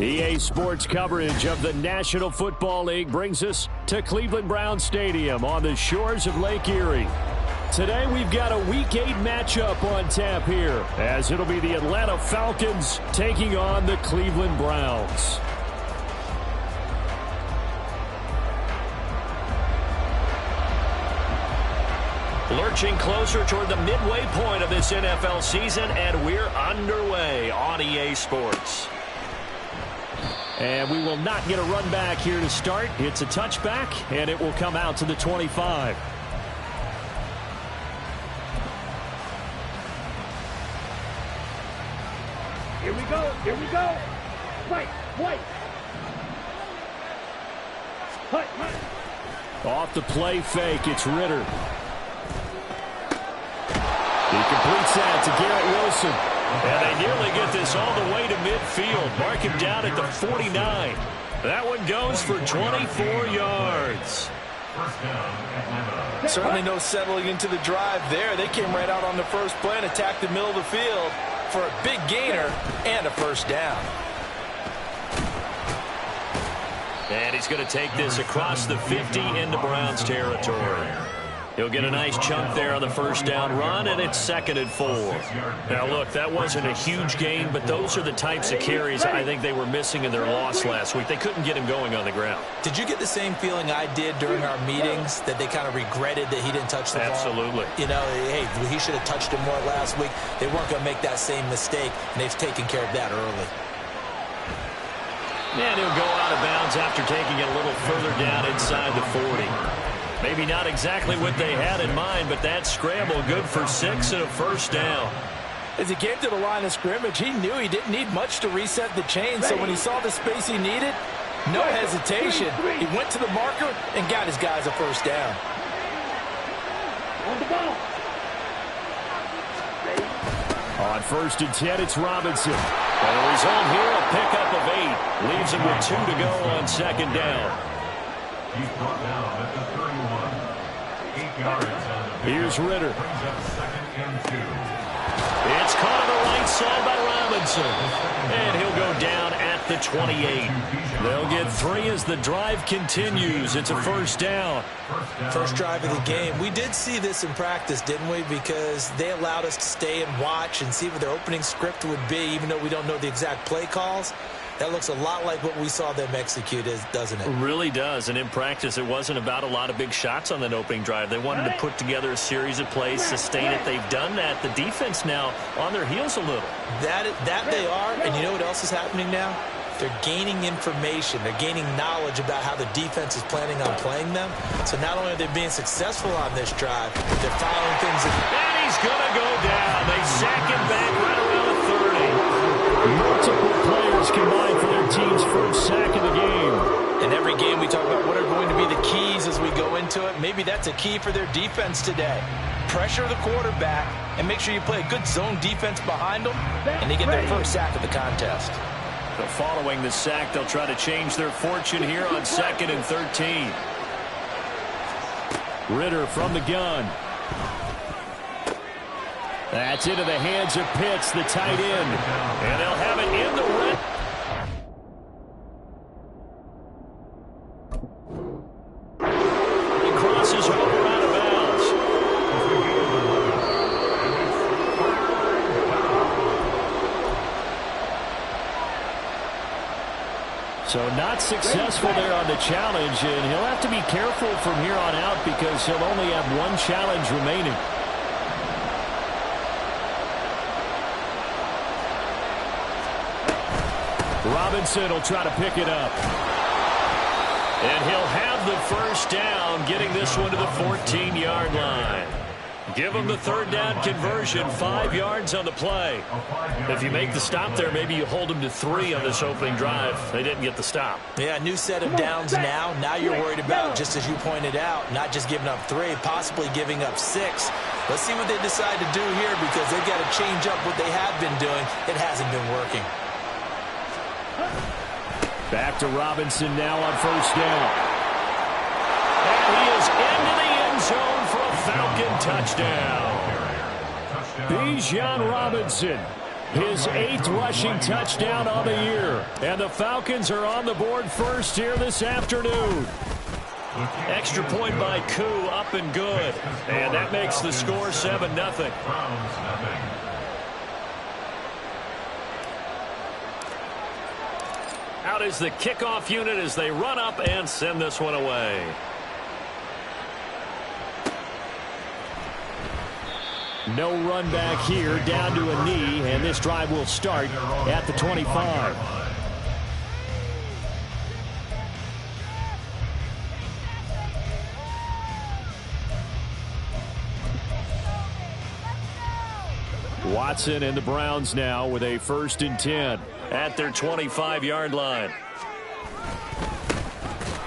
EA Sports coverage of the National Football League brings us to Cleveland Browns Stadium on the shores of Lake Erie. Today we've got a Week 8 matchup on tap here, as it'll be the Atlanta Falcons taking on the Cleveland Browns. Lurching closer toward the midway point of this NFL season, and we're underway on EA Sports. And we will not get a run back here to start. It's a touchback, and it will come out to the 25. Here we go, here we go. Right, white. Off the play fake, it's Ritter. He completes that to Garrett Wilson. And they nearly get this all the way to midfield. Mark him down at the 49. That one goes for 24 yards. Certainly no settling into the drive there. They came right out on the first play and attacked the middle of the field for a big gainer and a first down. And he's going to take this across the 50 into Browns territory. He'll get a nice chunk there on the first down run, and it's 2nd and 4. Now, look, that wasn't a huge gain, but those are the types of carries I think they were missing in their loss last week. They couldn't get him going on the ground. Did you get the same feeling I did during our meetings, that they kind of regretted that he didn't touch the ball? Absolutely. You know, hey, he should have touched him more last week. They weren't going to make that same mistake, and they've taken care of that early. And he'll go out of bounds after taking it a little further down inside the 40. Maybe not exactly what they had in mind, but that scramble good for 6 and a first down. As he came to the line of scrimmage, he knew he didn't need much to reset the chain, so when he saw the space he needed, no hesitation. He went to the marker and got his guys a first down. On the ball. On 1st and 10, it's Robinson. And the result here, a pickup of 8. Leaves him with 2 to go on 2nd down. He's brought down at the 31. 8 yards on the Here's Ritter. Brings up 2nd and 2. It's caught on the right side by Robinson. And he'll go down at the 28. They'll get 3 as the drive continues. It's a first down. First drive of the game. We did see this in practice, didn't we? Because they allowed us to stay and watch and see what their opening script would be, even though we don't know the exact play calls. That looks a lot like what we saw them execute, doesn't it? It really does. And in practice, it wasn't about a lot of big shots on that opening drive. They wanted to put together a series of plays, sustain it. They've done that. The defense now on their heels a little. That they are. And you know what else is happening now? They're gaining information. They're gaining knowledge about how the defense is planning on playing them. So not only are they being successful on this drive, they're following things. And he's going to go down. They sack him back right around the 30. Multiple players combined for their team's first sack of the game. In every game we talk about what are going to be the keys as we go into it. Maybe that's a key for their defense today. Pressure the quarterback and make sure you play a good zone defense behind them, and they get their first sack of the contest. So following the sack, they'll try to change their fortune here on 2nd and 13. Ritter from the gun. That's into the hands of Pitts, the tight end. And they'll have it in the red. He crosses over out of bounds. So not successful there on the challenge, and he'll have to be careful from here on out because he'll only have 1 challenge remaining. Robinson will try to pick it up. And he'll have the first down, getting this one to the 14-yard line. Give him the 3rd down conversion, 5 yards on the play. If you make the stop there, maybe you hold them to 3 on this opening drive. They didn't get the stop. Yeah, new set of downs now. Now you're worried about, just as you pointed out, not just giving up 3, possibly giving up 6. Let's see what they decide to do here because they've got to change up what they have been doing. It hasn't been working. Back to Robinson now on 1st down. And he is into the end zone for a Falcon touchdown. Bijan Robinson His 8th rushing touchdown on the year. And the Falcons are on the board first here this afternoon. Extra point by Koo, up and good. And that makes the score 7-0. Out is the kickoff unit as they run up and send this one away. No run back here, down to a knee, and this drive will start at the 25. Watson and the Browns now with a 1st and 10 at their 25-yard line.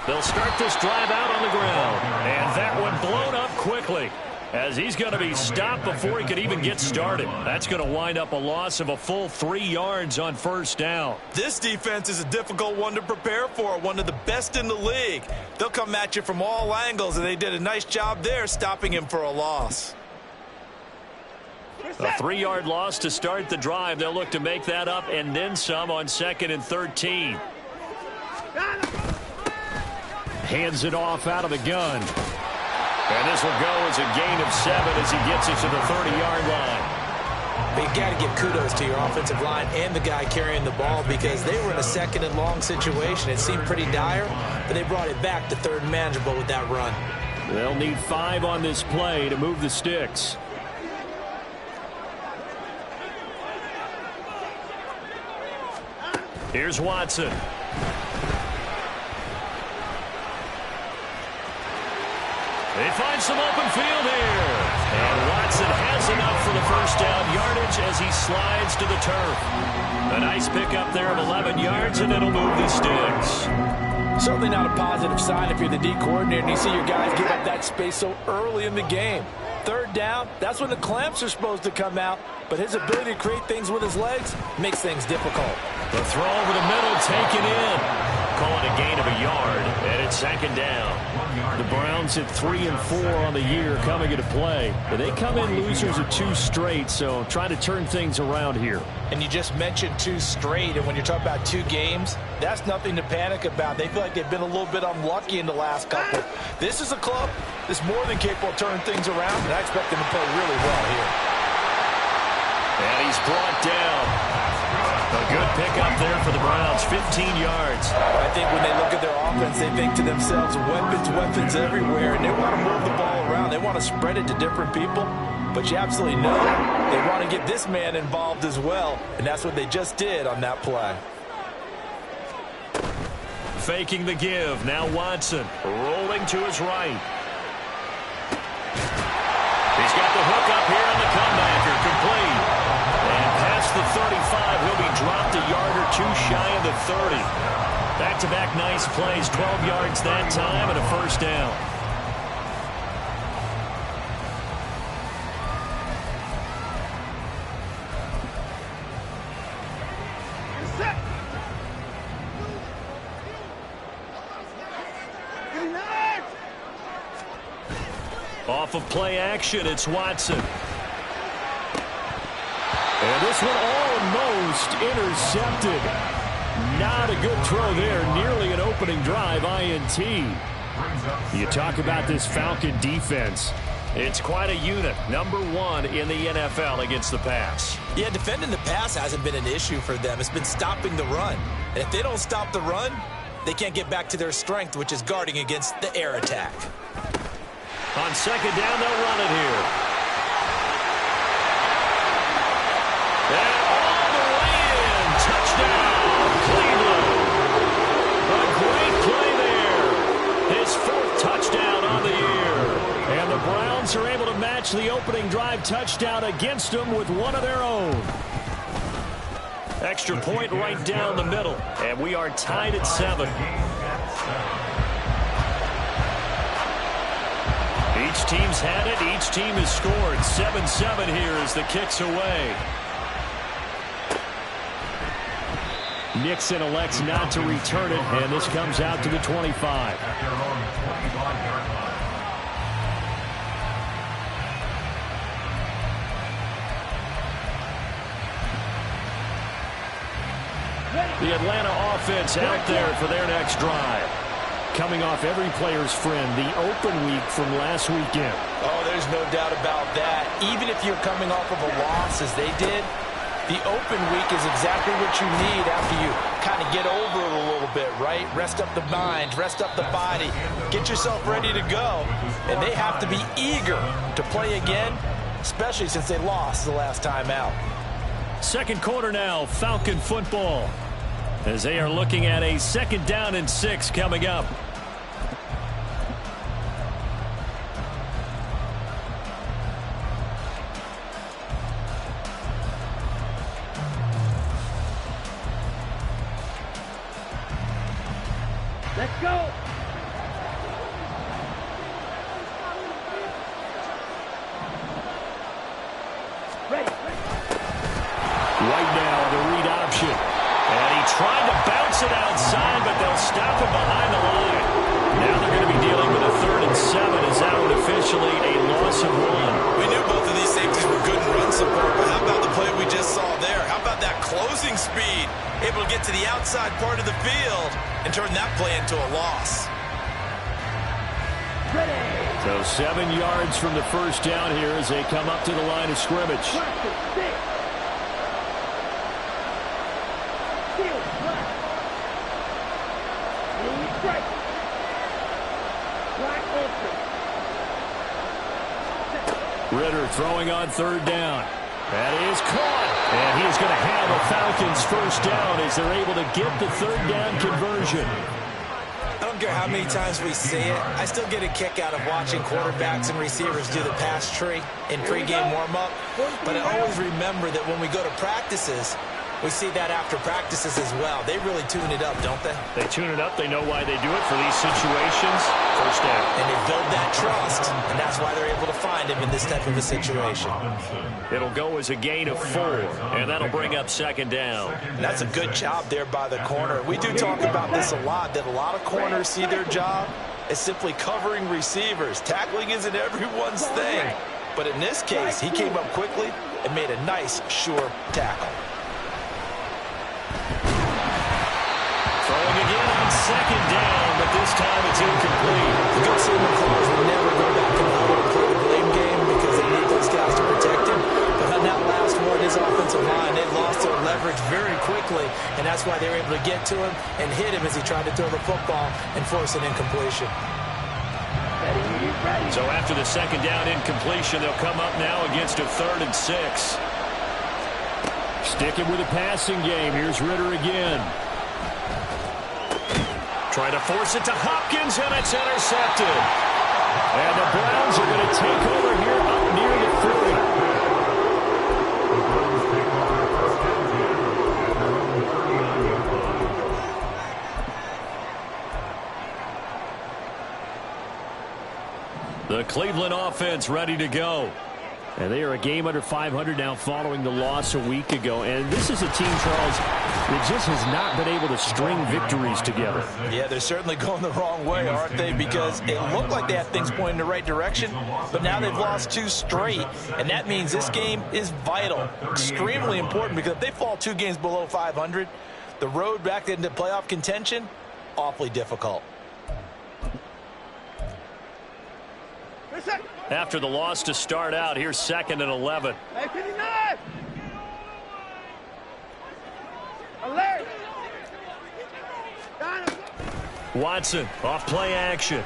They'll start this drive out on the ground, and that one blown up quickly, as he's going to be stopped before he could even get started. That's going to wind up a loss of a full 3 yards on 1st down. This defense is a difficult one to prepare for, one of the best in the league. They'll come at you from all angles, and they did a nice job there stopping him for a loss. A 3-yard loss to start the drive. They'll look to make that up and then some on 2nd and 13. Hands it off out of the gun. And this will go as a gain of 7 as he gets it to the 30-yard line. But you got to give kudos to your offensive line and the guy carrying the ball, because they were in a 2nd and long situation. It seemed pretty dire, but they brought it back to 3rd and manageable with that run. They'll need 5 on this play to move the sticks. Here's Watson. They find some open field here. And Watson has enough for the 1st down yardage as he slides to the turf. A nice pickup there of 11 yards, and it'll move the sticks. Certainly not a positive sign if you're the D coordinator and you see your guys give up that space so early in the game. 3rd down, that's when the clamps are supposed to come out, but his ability to create things with his legs makes things difficult. The throw over the middle taken in. Call it a gain of a yard, and it's 2nd down. The Browns at 3 and 4 on the year coming into play. But they come in losers of 2 straight, so trying to turn things around here. And you just mentioned 2 straight, and when you're talking about 2 games, that's nothing to panic about. They feel like they've been a little bit unlucky in the last couple. This is a club that's more than capable of turning things around, and I expect them to play really well here. And he's brought down. A good pickup there for the Browns, 15 yards. I think when they look at their offense, they think to themselves, weapons everywhere, and they want to move the ball around. They want to spread it to different people, but you absolutely know they want to get this man involved as well, and that's what they just did on that play. Faking the give. Now Watson rolling to his right. He's got the hook up here on the comebacker, complete. And past the 35, he'll be dropped a yard or 2 shy of the 30. Back-to-back nice plays, 12 yards that time and a 1st down. Off of play action, it's Watson. And this one almost intercepted. Not a good throw there. Nearly an opening drive INT. You talk about this Falcon defense. It's quite a unit. Number 1 in the NFL against the pass. Yeah, defending the pass hasn't been an issue for them. It's been stopping the run. And if they don't stop the run, they can't get back to their strength, which is guarding against the air attack. On 2nd down, they'll run it here. And all the way in. Touchdown, Cleveland. A great play there. His 4th touchdown on the year. And the Browns are able to match the opening drive touchdown against them with one of their own. Extra point right down the middle. And we are tied at 7. Each team's had it. Each team has scored. 7-7 here as the kick's away. Nixon elects not to return it, and this comes out to the 25. The Atlanta offense out there for their next drive. Coming off every player's friend, the open week from last weekend. Oh, there's no doubt about that. Even if you're coming off of a loss as they did, the open week is exactly what you need after you kind of get over it a little bit, right? Rest up the mind, rest up the body, get yourself ready to go. And they have to be eager to play again, especially since they lost the last time out. Second quarter now, Falcon football, as they are looking at a 2nd down and 6 coming up. Let's go. Ready. Right now, the read option. And he tried to bounce it outside, but they'll stop him behind the line. Now they're going to be dealing with a 3rd and 7 as that would officially a loss of 1. We knew both of these safeties were good in run support, but how about the play we just saw there? How about that closing speed? Able to get to the outside part of the field and turn that play into a loss. Ready. So 7 yards from the first down here as they come up to the line of scrimmage. Ritter throwing on 3rd down. That is caught. And he's going to have a Falcons first down as they're able to get the 3rd down conversion. I don't care how many times we say it, I still get a kick out of watching quarterbacks and receivers do the pass tree in pregame warm-up. But I always remember that when we go to practices, we see that after practices as well. They really tune it up, don't they? They tune it up. They know why they do it for these situations. First down. And they build that trust, and that's why they're able to find him in this type of a situation. It'll go as a gain of 4, and that'll bring up 2nd down. And that's a good job there by the corner. We do talk about this a lot, that a lot of corners see their job as simply covering receivers. Tackling isn't everyone's thing. But in this case, he came up quickly and made a nice, sure tackle. Throwing again on 2nd down, but this time it's incomplete. The good Seaman calls will never go back and play the blame game because they need those guys to protect him. But on that last one, his offensive line, they lost their leverage very quickly, and that's why they were able to get to him and hit him as he tried to throw the football and force an incompletion. So after the 2nd down incompletion, they'll come up now against a 3rd and 6. Sticking with the passing game. Here's Ritter again. Trying to force it to Hopkins, and it's intercepted. And the Browns are going to take over here up near the 30. The Cleveland offense ready to go. And they are a game under 500 now following the loss a week ago. And this is a team, Charles, that just has not been able to string victories together. Yeah, they're certainly going the wrong way, aren't they? Because it looked like they had things pointing in the right direction, but now they've lost 2 straight. And that means this game is vital, extremely important, because if they fall 2 games below 500, the road back into playoff contention, awfully difficult. After the loss to start out, here's 2nd and 11. Hey, 59! Alert! Watson off play action.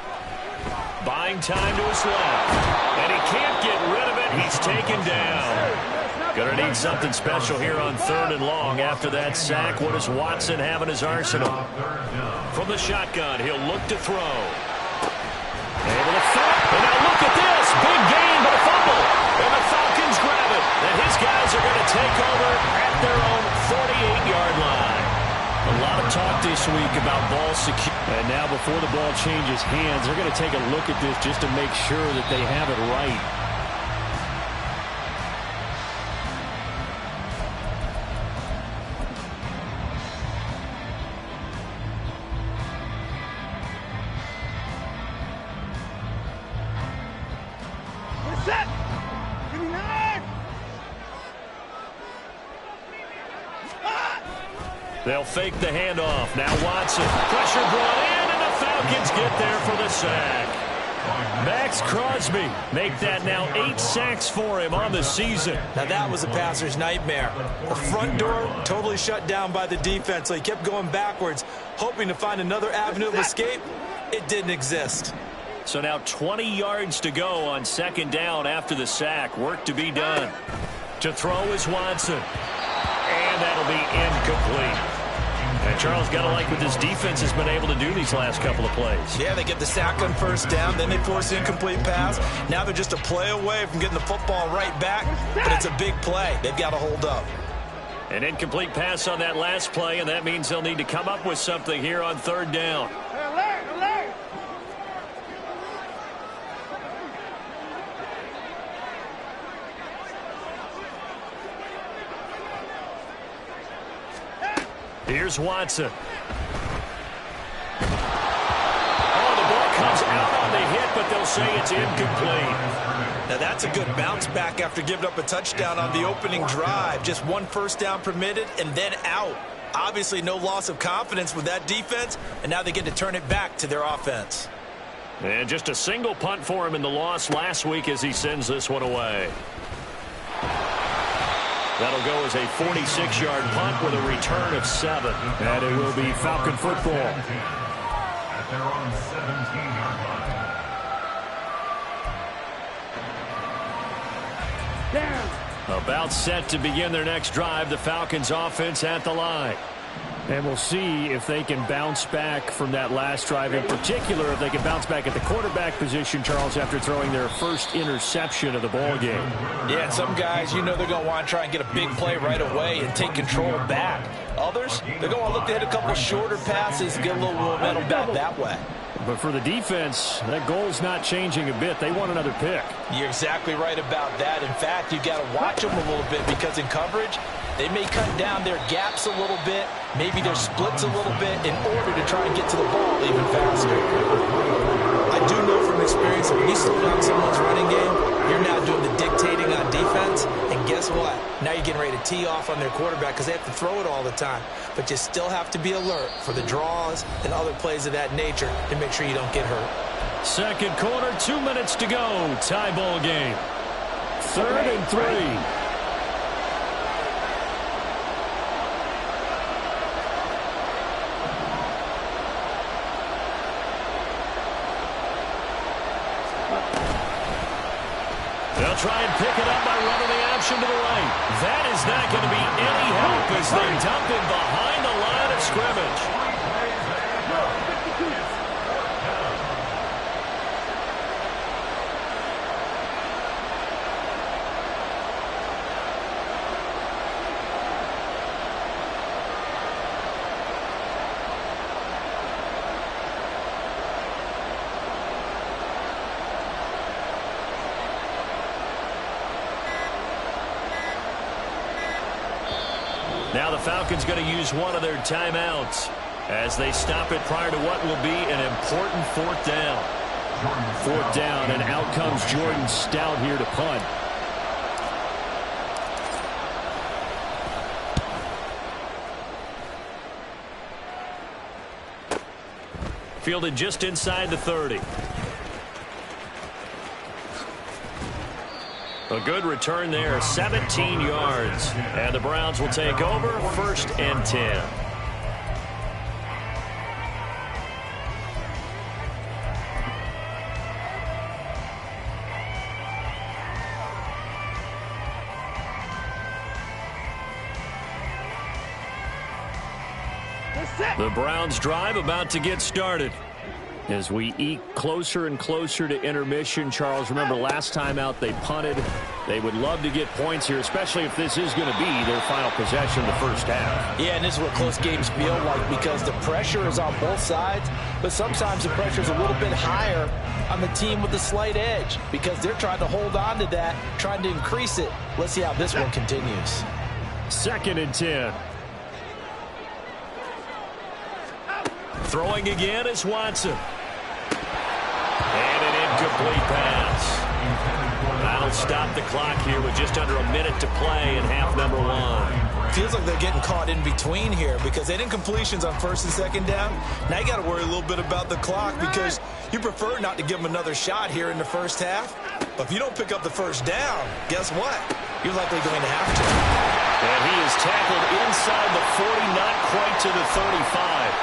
Buying time to his left. And he can't get rid of it. He's taken down. Going to need something special here on 3rd and long. After that sack, what does Watson have in his arsenal? From the shotgun, he'll look to throw. Able to throw. And now look at this. Big gain, but a fumble. And the Falcons grab it. And his guys are going to take over at their own 48-yard line. A lot of talk this week about ball security. And now before the ball changes hands, they're going to take a look at this just to make sure that they have it right. Set! 59! They'll fake the handoff. Now Watson. Pressure brought in, and the Falcons get there for the sack. Max Crosby make that now 8 sacks for him on the season. Now that was a passer's nightmare. The front door totally shut down by the defense, so he kept going backwards, hoping to find another avenue of escape. It didn't exist. So now 20 yards to go on second down after the sack. Work to be done. To throw is Watson. And that'll be incomplete. And Charles, got to like what this defense has been able to do these last couple of plays. Yeah, they get the sack on first down, then they force the incomplete pass. Now they're just a play away from getting the football right back, but it's a big play. They've got to hold up. An incomplete pass on that last play, and that means they'll need to come up with something here on third down. Here's Watson. Oh, the ball comes out on the hit, but they'll say it's incomplete. Now that's a good bounce back after giving up a touchdown on the opening drive. Just one first down permitted and then out. Obviously no loss of confidence with that defense, and now they get to turn it back to their offense. And just a single punt for him in the loss last week as he sends this one away. That'll go as a 46-yard punt with a return of 7. And it will be Falcon football. At their own 17-yard line. Down. About set to begin their next drive. The Falcons offense at the line. And we'll see if they can bounce back from that last drive. In particular, if they can bounce back at the quarterback position, Charles, after throwing their first interception of the ball game. Yeah, and some guys, you know they're going to want to try and get a big play right away and take control back. Others, they're going to look to hit a couple shorter passes, get a little momentum back that way. But for the defense, that goal's not changing a bit. They want another pick. You're exactly right about that. In fact, you've got to watch them a little bit because in coverage, they may cut down their gaps a little bit, maybe their splits a little bit in order to try and get to the ball even faster. I do know from experience that when you slow down someone's running game, you're now doing the dictating on defense, and guess what? Now you're getting ready to tee off on their quarterback because they have to throw it all the time. But you still have to be alert for the draws and other plays of that nature to make sure you don't get hurt. Second quarter, 2 minutes to go. Tie ball game. 3rd and 3. They'll try and pick it up by running the option to the right. That is not going to be any help as they dump him behind the line of scrimmage. Now the Falcons going to use one of their timeouts as they stop it prior to what will be an important 4th down. 4th down, and out comes Jordan Stout here to punt. Fielded just inside the 30. A good return there, 17 yards. And the Browns will take over, 1st and 10. The Browns drive about to get started. As we eke closer and closer to intermission, Charles, remember last time out they punted. They would love to get points here, especially if this is going to be their final possession of the first half. Yeah, and this is what close games feel like because the pressure is on both sides, but sometimes the pressure is a little bit higher on the team with the slight edge because they're trying to hold on to that, trying to increase it. Let's see how this one continues. 2nd and 10. Throwing again is Watson. And an incomplete pass. That'll stop the clock here with just under a minute to play in half number 1. Feels like they're getting caught in between here because they didn't completions on first and second down. Now you got to worry a little bit about the clock because you prefer not to give them another shot here in the first half. But if you don't pick up the first down, guess what? You're likely going to have to. And he is tackled inside the 40, not quite to the 35.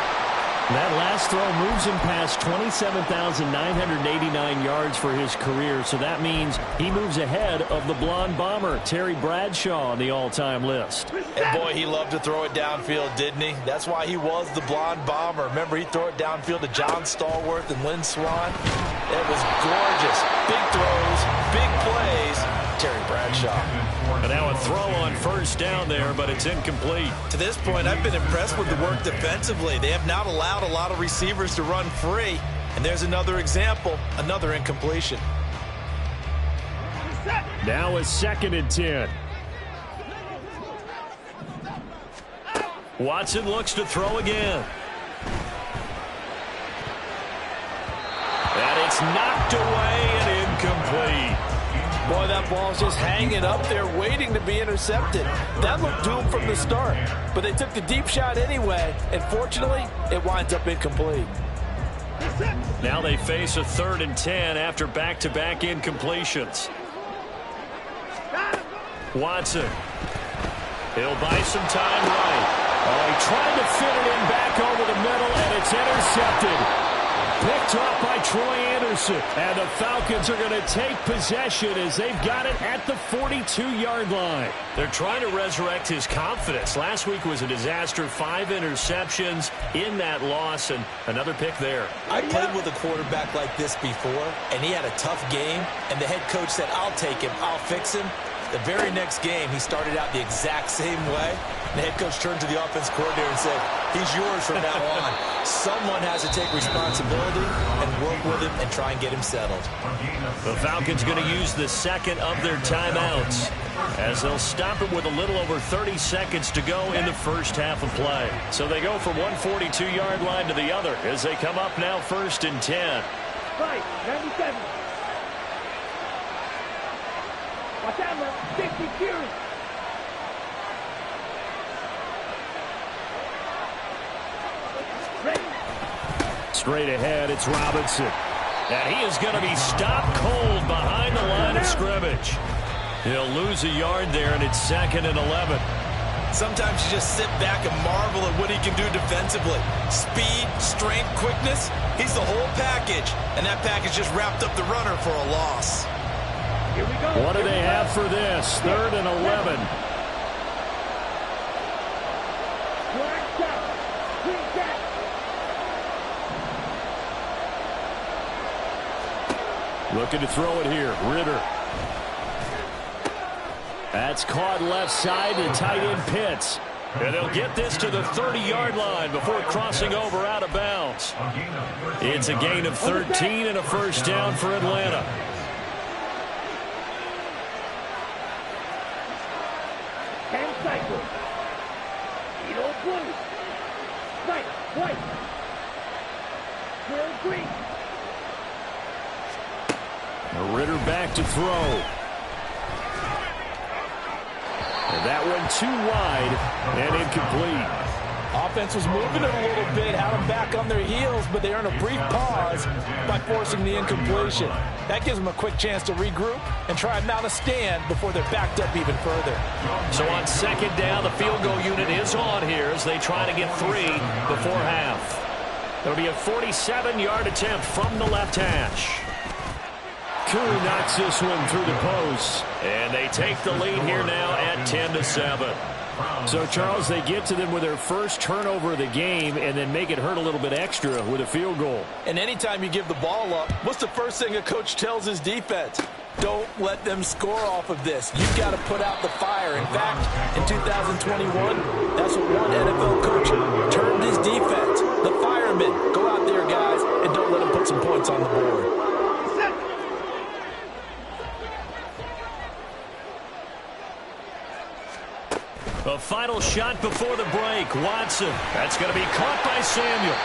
That last throw moves him past 27,989 yards for his career, so that means he moves ahead of the blonde bomber, Terry Bradshaw, on the all-time list. And boy, he loved to throw it downfield, didn't he? That's why he was the blonde bomber. Remember, he'd throw it downfield to John Stallworth and Lynn Swann. It was gorgeous. Big throws, big plays. Terry Bradshaw. And now a throw on first down there, but it's incomplete. To this point, I've been impressed with the work defensively. They have not allowed a lot of receivers to run free. And there's another example, another incompletion. Now a 2nd and 10. Watson looks to throw again. And it's knocked away and incomplete. Boy, that ball's just hanging up there waiting to be intercepted. That looked doomed from the start. But they took the deep shot anyway, and fortunately, it winds up incomplete. Now they face a 3rd and 10 after back-to-back incompletions. Watson. He'll buy some time right. Oh, he tried to fit it in back over the middle, and it's intercepted. Picked off by Troy Anderson. And the Falcons are going to take possession as they've got it at the 42-yard line. They're trying to resurrect his confidence. Last week was a disaster. 5 interceptions in that loss, and another pick there. I played with a quarterback like this before, and he had a tough game, and the head coach said, I'll take him, I'll fix him. The very next game, he started out the exact same way. The head coach turned to the offense coordinator and said, he's yours from now on. Someone has to take responsibility and work with him and try and get him settled. The Falcons going to use the 2nd of their timeouts as they'll stop it with a little over 30 seconds to go in the first half of play. So they go from one 42-yard line to the other as they come up now 1st and 10. Right, 97. Watch out, man. 50 Fury. Straight ahead, it's Robinson. And he is going to be stopped cold behind the line of scrimmage. He'll lose a yard there, and it's 2nd and 11. Sometimes you just sit back and marvel at what he can do defensively. Speed, strength, quickness. He's the whole package. And that package just wrapped up the runner for a loss. Here we go. What do they have for this? 3rd and 11. Looking to throw it here. Ritter. That's caught left side to tight end Pitts. And they'll get this to the 30-yard line before crossing over out of bounds. It's a gain of 13 and a first down for Atlanta. Cycle. Edo blue. Right, white. Clear green. Ritter back to throw. And that one too wide and incomplete. Offense was moving it a little bit, had them back on their heels, but they earned a brief pause by forcing the incompletion. That gives them a quick chance to regroup and try and mount a stand before they're backed up even further. So on 2nd down, the field goal unit is on here as they try to get 3 before half. There'll be a 47-yard attempt from the left hash. Koo knocks this one through the post. And they take the lead here now at 10-7. So, Charles, they get to them with their first turnover of the game and then make it hurt a little bit extra with a field goal. And anytime you give the ball up, what's the first thing a coach tells his defense? Don't let them score off of this. You've got to put out the fire. In fact, in 2021, that's what one NFL coach termed his defense. The firemen. Go out there, guys, and don't let them put some points on the board. A final shot before the break. Watson. That's going to be caught by Samuel.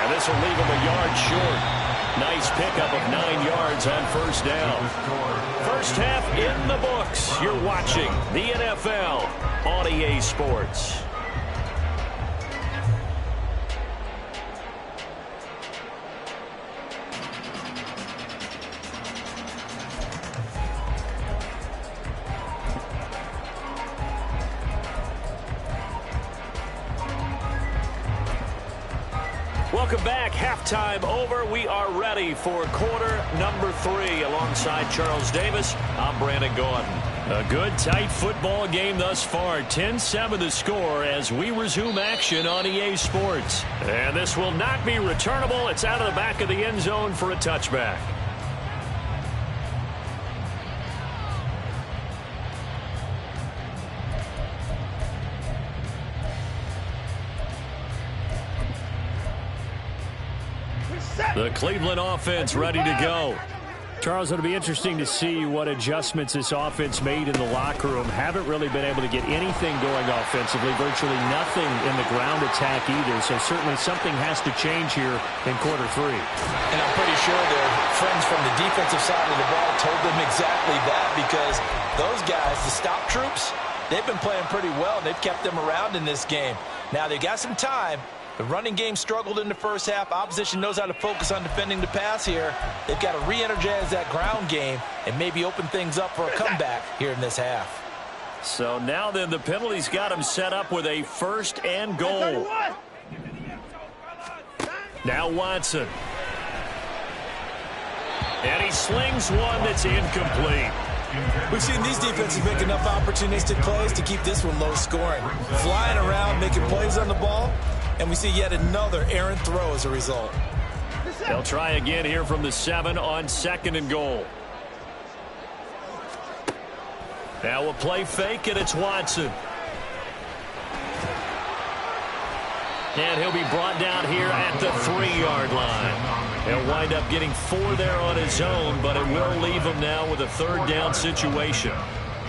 And this will leave him a yard short. Nice pickup of 9 yards on first down. First half in the books. You're watching the NFL on EA Sports. Welcome back. Halftime over. We are ready for quarter number 3. Alongside Charles Davis, I'm Brandon Gordon. A good, tight football game thus far. 10-7 the score as we resume action on EA Sports. And this will not be returnable. It's out of the back of the end zone for a touchback. The Cleveland offense ready to go. Charles, it'll be interesting to see what adjustments this offense made in the locker room. Haven't really been able to get anything going offensively, virtually nothing in the ground attack either. So certainly something has to change here in quarter 3. And I'm pretty sure their friends from the defensive side of the ball told them exactly that, because those guys, the stop troops, they've been playing pretty well, and they've kept them around in this game. Now they got some time. The running game struggled in the first half. Opposition knows how to focus on defending the pass here. They've got to re-energize that ground game and maybe open things up for a comeback here in this half. So now then, the penalties got him set up with a 1st and goal. Now Watson. And he slings one that's incomplete. We've seen these defenses make enough opportunistic plays to keep this one low scoring. Flying around, making plays on the ball. And we see yet another errant throw as a result. They'll try again here from the 7 on 2nd and goal. Now a play fake, and it's Watson. And he'll be brought down here at the 3-yard line. He'll wind up getting 4 there on his own, but it will leave him now with a 3rd down situation.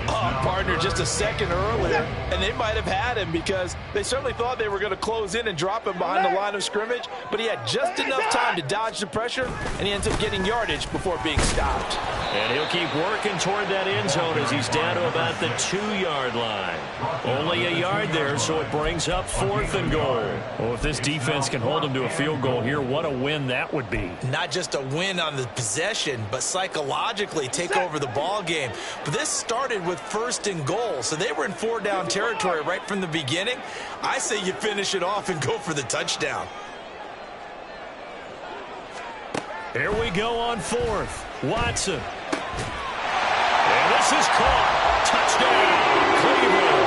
Partner just a second earlier, and they might have had him because they certainly thought they were going to close in and drop him behind the line of scrimmage, but he had just enough time to dodge the pressure, and he ends up getting yardage before being stopped. And he'll keep working toward that end zone as he's down to about the 2-yard line. Only a yard there, so it brings up 4th and goal. Well, if this defense can hold him to a field goal here, what a win that would be. Not just a win on the possession, but psychologically take over the ball game. But this started with 1st and goal, so they were in 4-down territory right from the beginning. I say you finish it off and go for the touchdown. Here we go on 4th. Watson. And this is caught. Touchdown, Cleveland.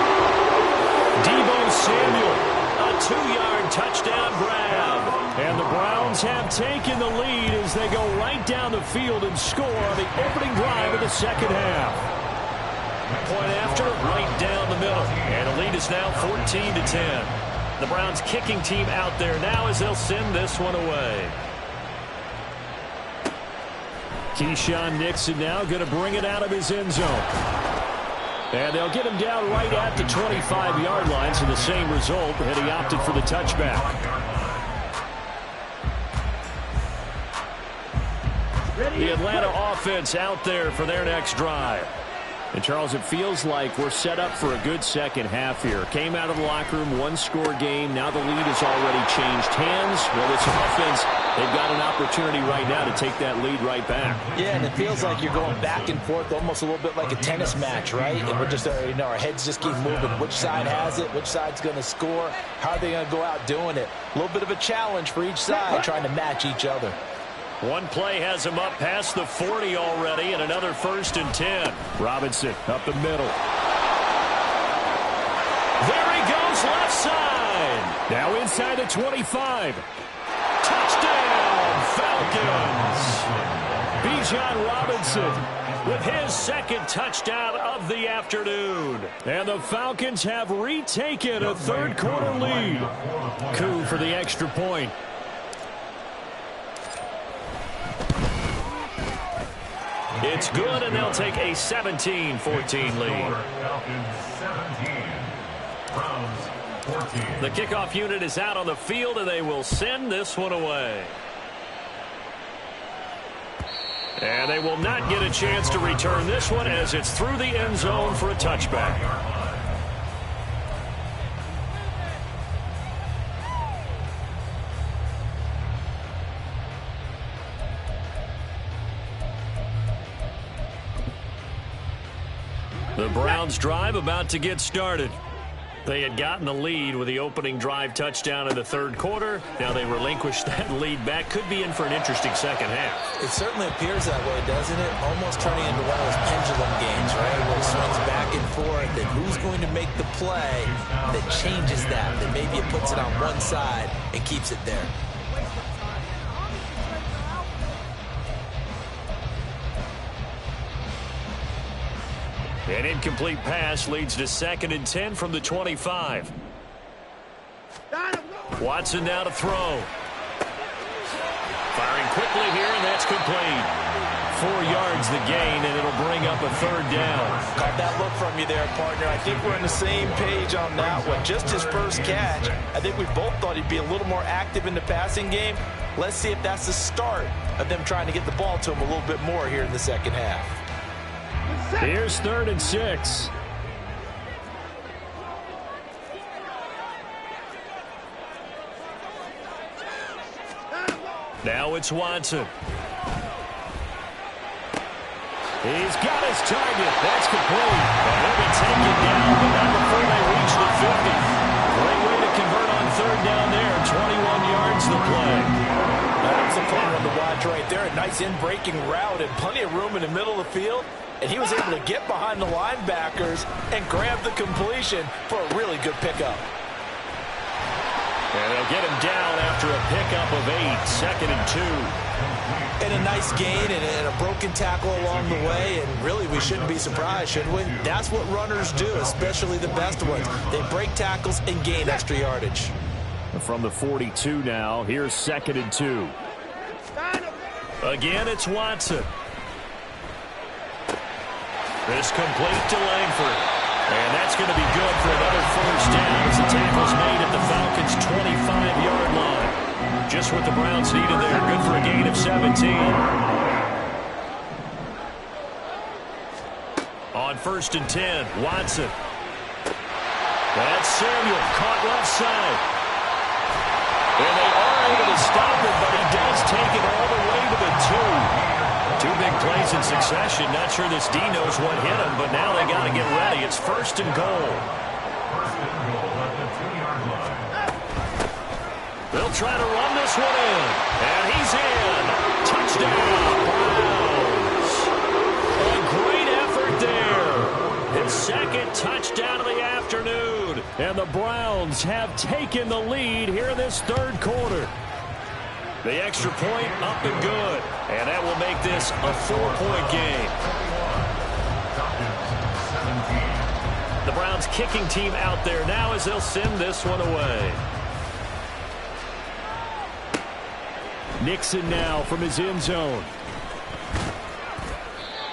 Deebo Samuel, a 2-yard touchdown grab. And the Browns have taken the lead as they go right down the field and score on the opening drive of the 2nd half. Point after, right down the middle. And the lead is now 14-10. The Browns kicking team out there now as they'll send this one away. Keyshawn Nixon now going to bring it out of his end zone. And they'll get him down right at the 25-yard line, so the same result, and he opted for the touchback. The Atlanta offense out there for their next drive. And, Charles, it feels like we're set up for a good second half here. Came out of the locker room, 1-score game. Now the lead has already changed hands. Well, this offense, they've got an opportunity right now to take that lead right back. Yeah, and it feels like you're going back and forth almost a little bit like a tennis match, right? And we're just, our heads just keep moving. Which side has it? Which side's going to score? How are they going to go out doing it? A little bit of a challenge for each side trying to match each other. One play has him up past the 40 already, and another 1st and 10. Robinson up the middle. There he goes, left side. Now inside the 25. Touchdown, Falcons. Bijan Robinson with his 2nd touchdown of the afternoon. And the Falcons have retaken a 3rd-quarter lead. Coup for the extra point. It's good, and they'll take a 17-14 lead. The kickoff unit is out on the field, and they will send this one away. And they will not get a chance to return this one as it's through the end zone for a touchback. The Browns drive about to get started. They had gotten the lead with the opening drive touchdown in the third quarter. Now they relinquished that lead back. Could be in for an interesting second half. It certainly appears that way, doesn't it? Almost turning into one of those pendulum games, right? Where it swings back and forth, and who's going to make the play that changes that maybe it puts it on one side and keeps it there. An incomplete pass leads to 2nd and 10 from the 25. Watson now to throw. Firing quickly here, and that's complete. 4 yards the gain, and it'll bring up a 3rd down. Caught that look from you there, partner. I think we're on the same page on that one. Just his first catch. I think we both thought he'd be a little more active in the passing game. Let's see if that's the start of them trying to get the ball to him a little bit more here in the second half. Here's 3rd and 6. Now it's Watson. He's got his target. That's complete. And they'll be taken down, but not before they reach the 50. Great way to convert on 3rd down there. 21 yards the play. That's a fun one to watch right there. A nice in-breaking route and plenty of room in the middle of the field. And he was able to get behind the linebackers and grab the completion for a really good pickup. And they'll get him down after a pickup of 8, 2nd and 2. And a nice gain and a broken tackle along the way. And really, we shouldn't be surprised, should we? That's what runners do, especially the best ones. They break tackles and gain extra yardage. From the 42 now, here's 2nd and 2. Again, it's Watson. This complete to Langford. And that's going to be good for another 1st down as the tackle's made at the Falcons' 25-yard line. Just what the Browns needed there. Good for a gain of 17. On 1st and 10, Watson. That's Samuel, caught left side. And they are able to stop him, but he does take it all the way to the 2. 2 big plays in succession. Not sure this D knows what hit him, but now they got to get ready. It's 1st and goal. They'll try to run this one in. And he's in. Touchdown, Browns. A great effort there. His 2nd touchdown of the afternoon. And the Browns have taken the lead here in this 3rd quarter. The extra point up and good. And that will make this a 4-point game. The Browns kicking team out there now as they'll send this one away. Nixon now from his end zone.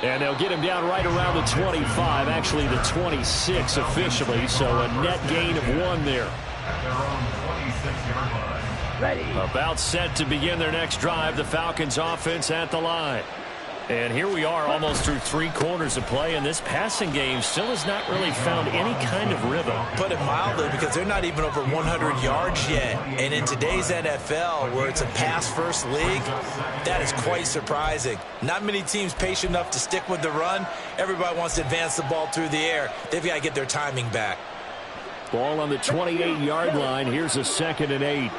And they'll get him down right around the 25, actually the 26 officially, so a net gain of 1 there. About set to begin their next drive, the Falcons offense at the line. And here we are almost through 3 quarters of play, and this passing game still has not really found any kind of rhythm. Put it mildly, because they're not even over 100 yards yet. And in today's NFL, where it's a pass-first league, that is quite surprising. Not many teams patient enough to stick with the run. Everybody wants to advance the ball through the air. They've got to get their timing back. Ball on the 28-yard line. Here's a 2nd and 8.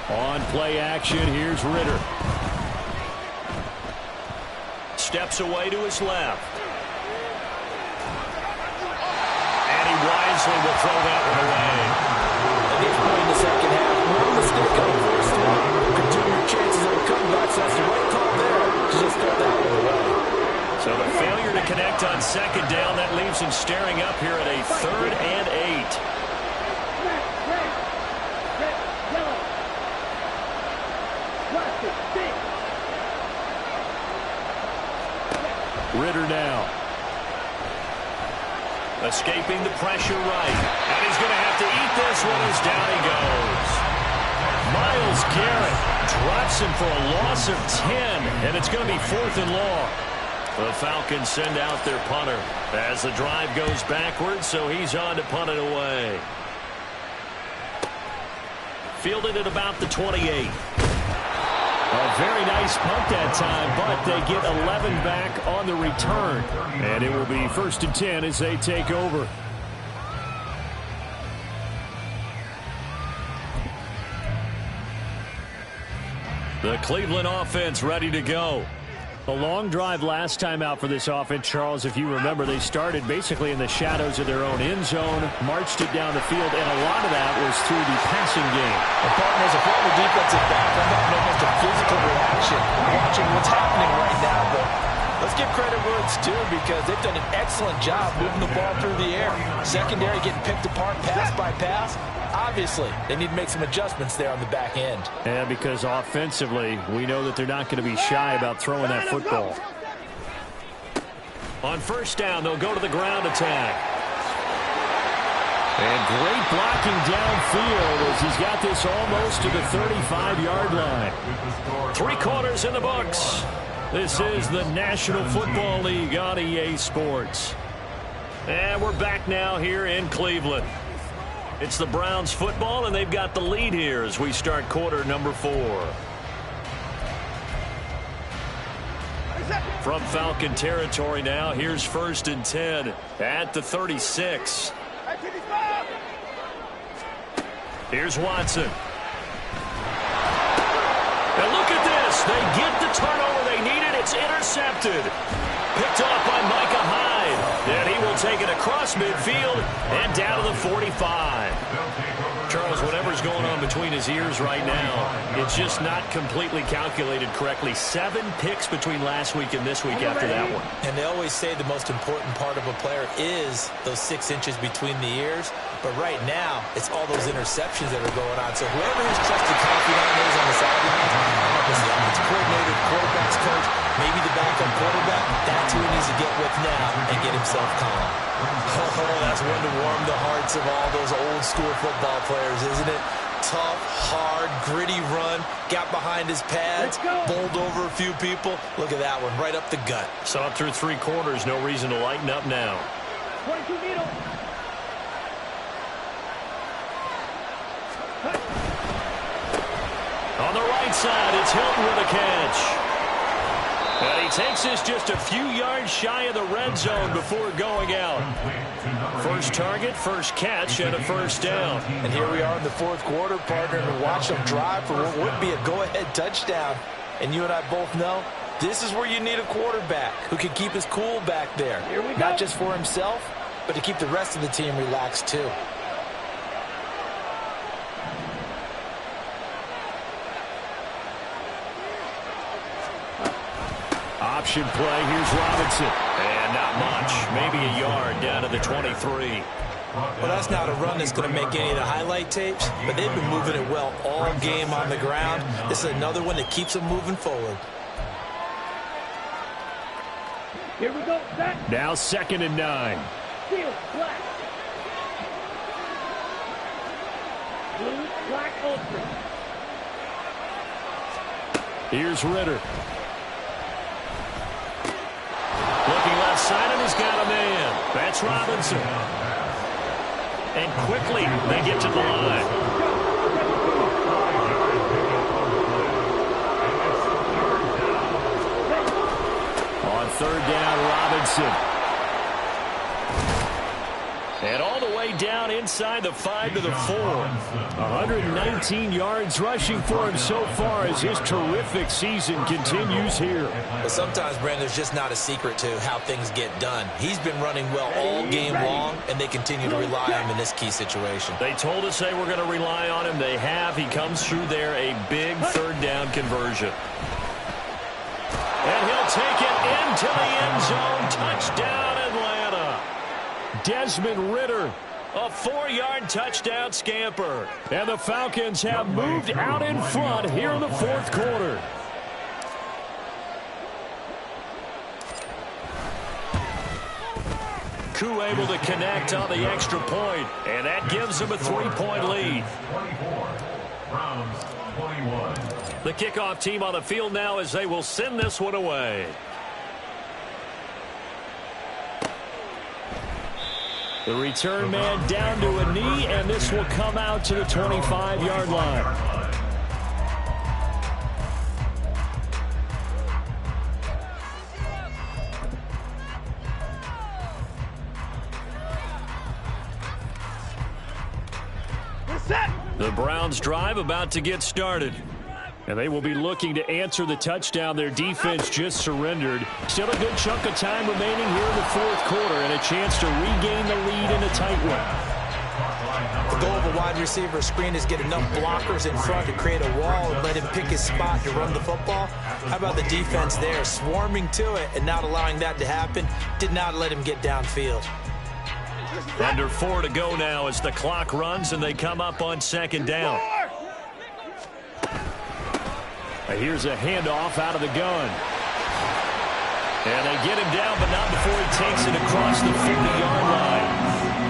On play action, here's Ritter. Steps away to his left. And he wisely will throw that one away. At this point in the second half, one mistake on 1st down could do your chances of a comeback. So that's the right call there to just throw that one away. So the failure to connect on 2nd down, that leaves him staring up here at a 3rd and 8. Ritter now. Escaping the pressure right. And he's going to have to eat this one as down he goes. Myles Garrett drops him for a loss of 10, and it's going to be 4th and long. The Falcons send out their punter as the drive goes backwards, so he's on to punt it away. Fielded at about the 28. A very nice punt that time, but they get 11 back on the return. And it will be 1st and 10 as they take over. The Cleveland offense ready to go. A long drive last time out for this offense, Charles. If you remember, they started basically in the shadows of their own end zone, marched it down the field, and a lot of that was through the passing game. And partners, if you're the defensive back, I'm having almost a physical reaction watching what's happening right now. But let's give credit where it's due because they've done an excellent job moving the ball through the air. Secondary getting picked apart pass by pass. Obviously, they need to make some adjustments there on the back end. Yeah, because offensively, we know that they're not going to be shy about throwing that football. On 1st down, they'll go to the ground attack. And great blocking downfield as he's got this almost to the 35-yard line. 3 quarters in the books. This is the National Football League on EA Sports. And we're back now here in Cleveland. It's the Browns football, and they've got the lead here as we start quarter number 4. From Falcon territory now, here's 1st and 10 at the 36. Here's Watson. And look at this. They get the turnover they needed. It's intercepted. Picked off by Micah Hyde. And he will take it across midfield and down to the 45. Charles, whatever's going on between his ears right now, it's just not completely calculated correctly. 7 picks between last week and this week after that one. And they always say the most important part of a player is those 6 inches between the ears. But right now, it's all those interceptions that are going on. So whoever his trusted confidant is on the sidelines, the offense coordinator, the quarterback's coach, maybe the backup quarterback, that's who he needs to get with now and get himself calm. Oh, that's one to warm the hearts of all those old school football players, isn't it? Tough, hard, gritty run, got behind his pads, bowled over a few people. Look at that one, right up the gut. Saw it through 3 quarters, no reason to lighten up now. 22 needle. On the right side, it's Hilton with a catch. And he takes this just a few yards shy of the red zone before going out. First target, first catch, and a 1st down. And here we are in the 4th quarter, partner, and watch them drive for what would be a go-ahead touchdown. And you and I both know this is where you need a quarterback who can keep his cool back there. Not just for himself, but to keep the rest of the team relaxed too. Option play. Here's Robinson. And not much. Maybe a yard down to the 23. Well, that's not a run that's going to make any of the highlight tapes, but they've been moving it well all game on the ground. This is another one that keeps them moving forward. Here we go. Set. Now 2nd and 9. Field. Black. Blue. Black. Ultra. Here's Ritter. Looking left side, and he's got a man. That's Robinson. And quickly, they get to the line. On 3rd down, Robinson. And all the way down inside the 5 to the 4. 119 yards rushing for him so far as his terrific season continues here. But sometimes, Brandon, there's just not a secret to how things get done. He's been running well all game long, and they continue to rely on him in this key situation. They told us they were going to rely on him. They have. He comes through there, a big 3rd down conversion. And he'll take it into the end zone. Touchdown, Atlanta. Desmond Ritter. A 4-yard touchdown scamper. And the Falcons have moved out in front here in the 4th quarter. Koo able to connect on the extra point, and that gives them a 3-point lead. 24. Browns 21. The kickoff team on the field now as they will send this one away. The return man down to a knee, and this will come out to the 25-yard line. The Browns drive about to get started. And they will be looking to answer the touchdown their defense just surrendered. Still a good chunk of time remaining here in the fourth quarter and a chance to regain the lead in a tight one. The goal of a wide receiver screen is get enough blockers in front to create a wall and let him pick his spot to run the football. How about the defense there, swarming to it and not allowing that to happen? Did not let him get downfield. Under 4 to go now as the clock runs and they come up on second down. Here's a handoff out of the gun. And they get him down, but not before he takes it across the 50-yard line.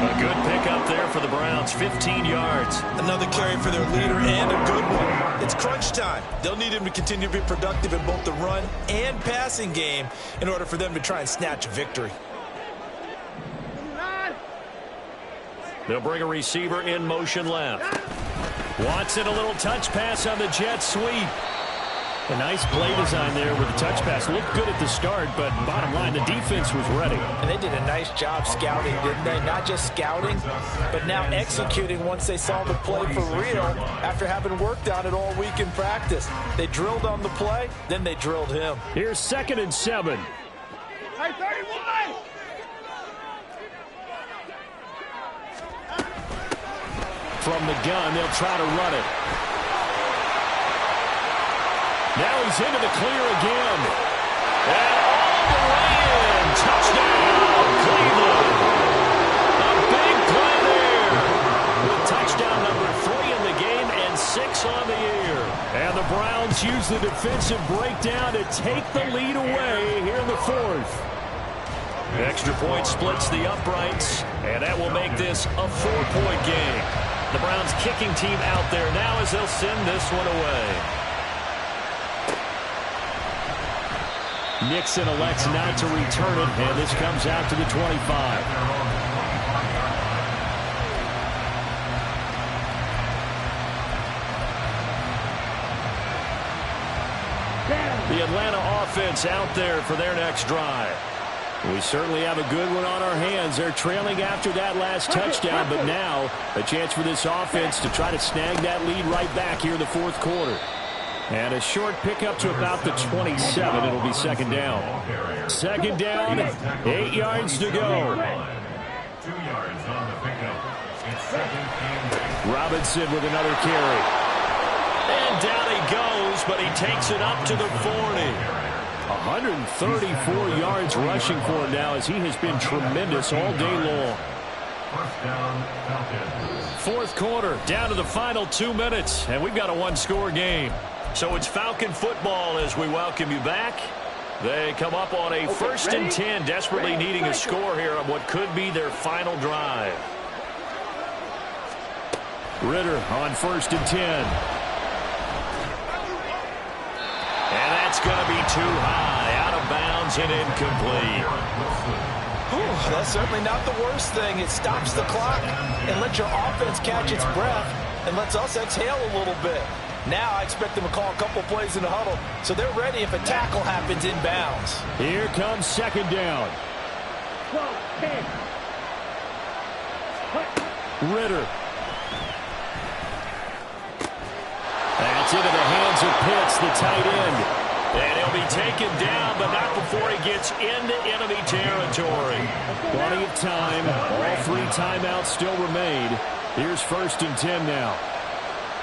A good pickup there for the Browns, 15 yards. Another carry for their leader and a good one. It's crunch time. They'll need him to continue to be productive in both the run and passing game in order for them to try and snatch a victory. They'll bring a receiver in motion left. Watson, a little touch pass on the jet sweep. A nice play design there with the touch pass. Looked good at the start, but bottom line, the defense was ready. And they did a nice job scouting, didn't they? Not just scouting, but now executing once they saw the play for real after having worked on it all week in practice. They drilled on the play, then they drilled him. Here's 2nd and 7. Hey, 31! From the gun, they'll try to run it. Now he's into the clear again. And all the way in. Touchdown, Cleveland. A big play there. With touchdown number 3 in the game and 6 on the year. And the Browns use the defensive breakdown to take the lead away here in the fourth. Extra point splits the uprights, and that will make this a 4-point game. The Browns kicking team out there now as they'll send this one away. Nixon elects not to return it, and this comes out to the 25. The Atlanta offense out there for their next drive. We certainly have a good one on our hands. They're trailing after that last touchdown, but now a chance for this offense to try to snag that lead right back here in the fourth quarter. And a short pickup to about the 27. It'll be second down. Second down, 8 yards to go. 2 yards on the pickup. It's 2nd and 8. Robinson with another carry. And down he goes, but he takes it up to the 40. 134 yards rushing for him now as he has been tremendous all day long. First down, Falcons. Fourth quarter, down to the final 2 minutes, and we've got a one-score game. So it's Falcon football as we welcome you back. They come up on a 1st and 10, desperately needing a score here on what could be their final drive. Ritter on 1st and 10. And that's going to be too high, out of bounds and incomplete. Whew, that's certainly not the worst thing. It stops the clock and lets your offense catch its breath and lets us exhale a little bit. Now I expect them to call a couple plays in the huddle, so they're ready if a tackle happens inbounds. Here comes second down. 12, 10. Ritter. That's into the hands of Pitts, the tight end. And he'll be taken down, but not before he gets into enemy territory. Plenty of time. All 3 timeouts still remain. Here's 1st and 10 now.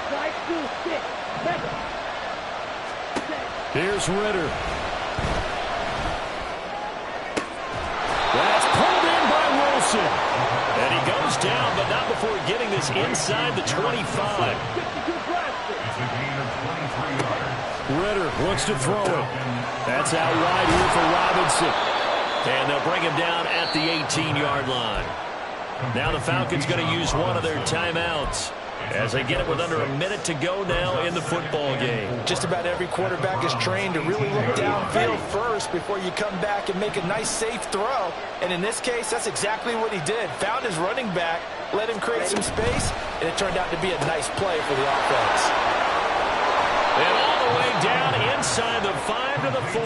5, 2, 6, 7. Here's Ritter. That's pulled in by Wilson. And he goes down, but not before getting this inside the 25. It's a gain of 23 yards. Ritter looks to throw it. That's out wide here for Robinson. And they'll bring him down at the 18-yard line. Now the Falcons going to use one of their timeouts. as they get it with under a minute to go now in the football game. Just about every quarterback is trained to really look downfield first before you come back and make a nice, safe throw. And in this case, that's exactly what he did. Found his running back, let him create some space, and it turned out to be a nice play for the offense. And all the way down inside the 5 to the 4.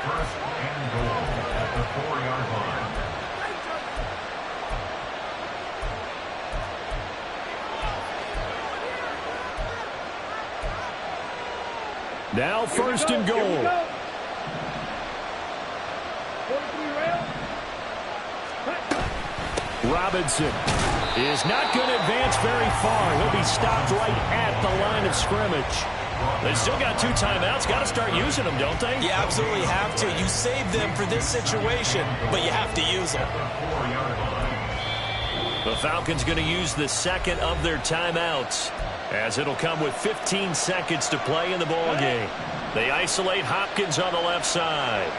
First and goal at the 4-yard line. Now first and goal. Here we go. 43 rail. Robinson is not going to advance very far. He'll be stopped right at the line of scrimmage. They still got 2 timeouts. Got to start using them, don't they? You absolutely have to. You save them for this situation, but you have to use them. The Falcons going to use the second of their timeouts, as it'll come with 15 seconds to play in the ball game. They isolate Hopkins on the left side.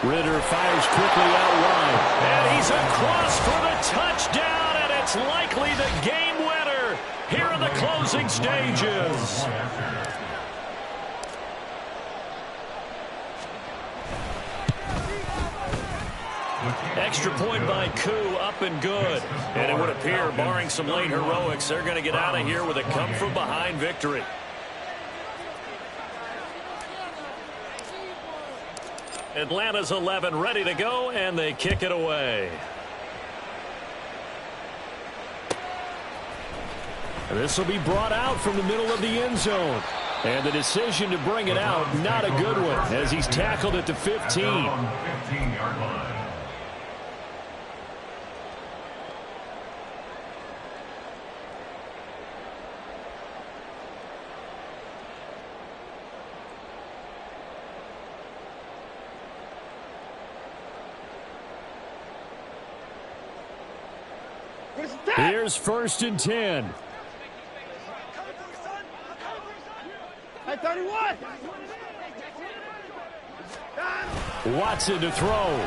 Ritter fires quickly out wide. And he's across for the touchdown, and it's likely the game winner here in the closing stages. Extra point by Koo, up and good. And it would appear, barring some late heroics, they're going to get out of here with a come-from-behind victory. Atlanta's 11 ready to go, and they kick it away. This will be brought out from the middle of the end zone. And the decision to bring it out, not a good one, as he's tackled at the 15. 15-yard line. Here's first and 10. Hey, 31. Watson to throw.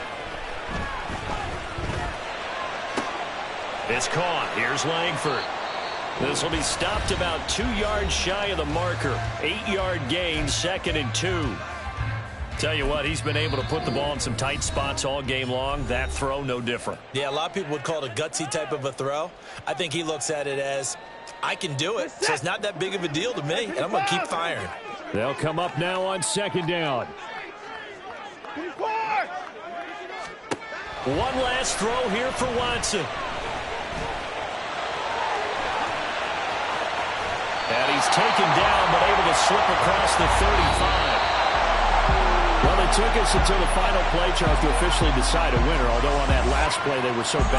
It's caught. Here's Langford. This will be stopped about 2 yards shy of the marker. 8-yard gain, 2nd and 2. Tell you what, he's been able to put the ball in some tight spots all game long. That throw, no different. Yeah, a lot of people would call it a gutsy type of a throw. I think he looks at it as, I can do it, so it's not that big of a deal to me, and I'm going to keep firing. They'll come up now on 2nd down. 24. One last throw here for Watson. And he's taken down, but able to slip across the 35. Well, it took us until the final play chart to officially decide a winner, although on that last play they were so back.